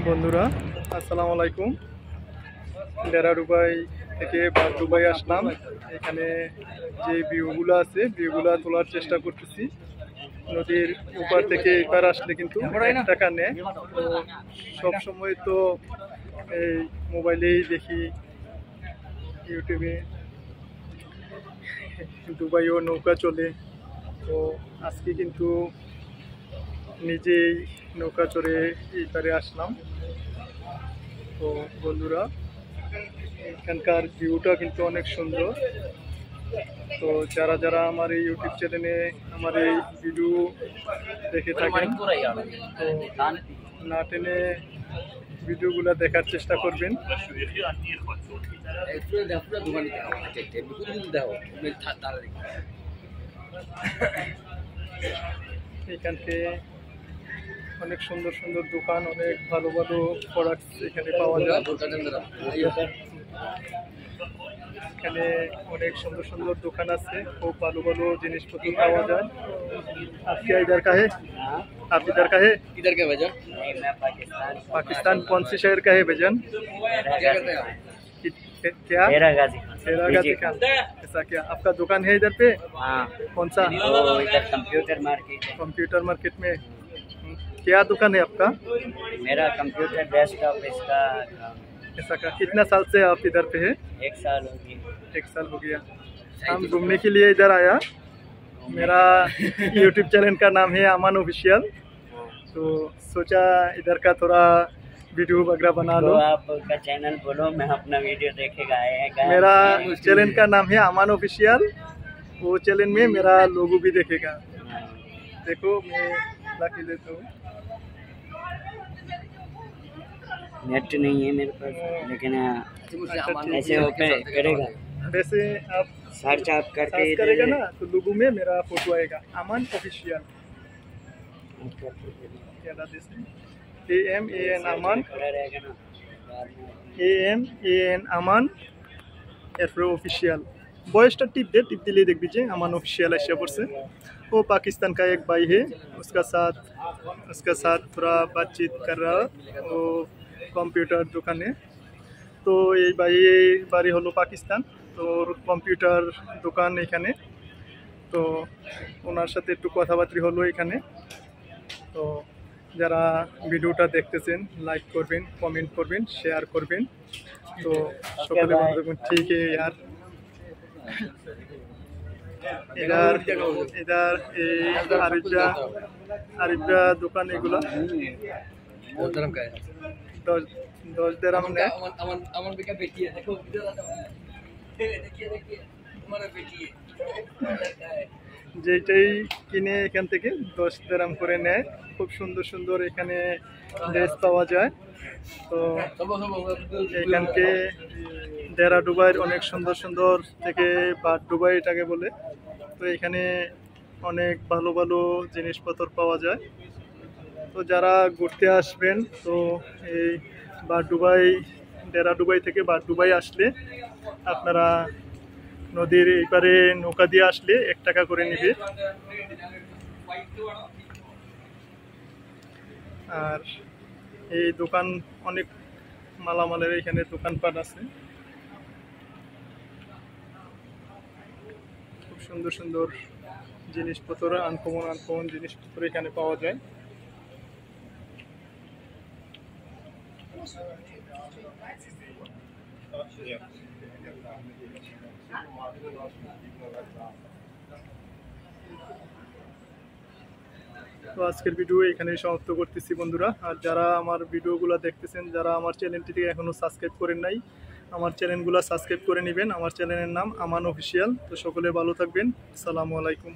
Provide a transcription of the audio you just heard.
বন্ধুরা আসসালামু আলাইকুম। ডেরা ডুবাই থেকে বাদ দুবাই আসলাম। এখানে যে ভিউগুলো আছে ভিউগুলো তোলার চেষ্টা করতেছি। নদীর ওপার থেকে এপার আসলে কিন্তু 1 টাকা নেয়। তো সবসময় তো এই মোবাইলেই দেখি, ইউটিউবে দুবাইও নৌকা চলে। তো আজকে কিন্তু নিজেই নৌকা চড়ে এই পারে আসলাম। তো বন্ধুরা এখানকার ভিউটা কিন্তু অনেক সুন্দর। তো যারা যারা আমার এই ইউটিউব চ্যানেলে আমার এই ভিডিও দেখে থাকেন তো না টেনে ভিডিওগুলো দেখার চেষ্টা করবেন। এখানকে অনেক সুন্দর সুন্দর দোকান, অনেক ভালো ভালো প্রোডাক্ট এখানে পাওয়া যায়। এখানে অনেক সুন্দর সুন্দর দোকান আছে, খুব ভালো ভালো জিনিসপত্র পাওয়া যায়। आपके इधर का है? आप इधर का है? इधर क्या वजह? मैं पाकिस्तान कौन से शहर का है भजन? क्या? मेरा गाजी का ऐसा क्या? आपका दुकान है इधर पे? हाँ, कौन सा? इधर कंप्यूटर मार्केट है। कंप्यूटर मार्केट में क्या दुकान है आपका? मेरा कंप्यूटर डेस्कटॉप इसका ऐसा का कितना साल से आप इधर पे है? 1 साल हो गया। 1 साल हो गया। हम घूमने के लिए इधर आया। मेरा यूट्यूब चैनल का नाम है अमान ऑफिशियल। तो सोचा इधर का थोड़ा वीडियो वगैरह बना लो। तो आपका चैनल बोलो, मैं अपना वीडियो देखेगा आएगा। मेरा चैनल का नाम है अमान ऑफिशियल। वो चैनल में मेरा लोगो भी देखेगा। देखो मैं लाके देता हूँ। नेट नहीं है मेरे पास, लेकिन ऐसे ओपन करेगा। वैसे आप सर्च आप करके सर्च करेगा ना तो लोगो में मेरा फोटो आएगा, अमान ऑफिशियल। AMAN अमान, AMAN अमान एफ्रो ऑफिशियल। बॉयस्टा टिप दे, टिप दिले देख दीजिए अमान ऑफिशियल ऐसे पर से। वो पाकिस्तान का एक भाई है, उसका साथ थोड़ा बातचीत कर रहा। वो कंप्यूटर दुकान है। तो ये भाई बारी हलो पाकिस्तान, तो कंप्यूटर दुकान एखाने। तो ওনার সাথে একটু কথাবার্তা হলো এখানে। তো যারা ভিডিওটা দেখতেছেন লাইক করবেন, কমেন্ট করবেন, শেয়ার করবেন। তো সকলে ভালো থাকবেন। ঠিক है यार। इधर আরিফা দোকান এগুলো 10 dirham का है। 10 दिरहम ने। अमन भी क्या बेटी है, देखो इधर आ जाओ। देखिए हमारा बेटी है। যেটাই কিনে এখান থেকে 10 দিরহাম করে নেয়। খুব সুন্দর সুন্দর এখানে ড্রেস পাওয়া যায়। তো এখানকে ডেরা ডুবাইয়ের অনেক সুন্দর সুন্দর থেকে বাদ দুবাই এটাকে বলে। তো এখানে অনেক ভালো ভালো জিনিসপত্র পাওয়া যায়। তো যারা ঘুরতে আসবেন তো এই বাদ দুবাই, ডেরা ডুবাই থেকে বাদ দুবাই আসলে আপনারা নদীর এই পারে নৌকা দিয়ে আসলে 1 টাকা করে নেবে। আর এই দোকান অনেক মালামালের এখানে দোকানপাট আছে। খুব সুন্দর সুন্দর জিনিসপত্র, আনকমন জিনিসপত্র এখানে পাওয়া যায়। তো আজকের ভিডিও এখানেই সমাপ্ত করতেছি বন্ধুরা। আর যারা আমার ভিডিওগুলো দেখতেছেন, যারা আমার চ্যানেলটিকে এখনও সাবস্ক্রাইব করেন নাই, আমার চ্যানেলগুলো সাবস্ক্রাইব করে নেবেন। আমার চ্যানেলের নাম আমান অফিশিয়াল। তো সকলে ভালো থাকবেন। আসসালামু আলাইকুম।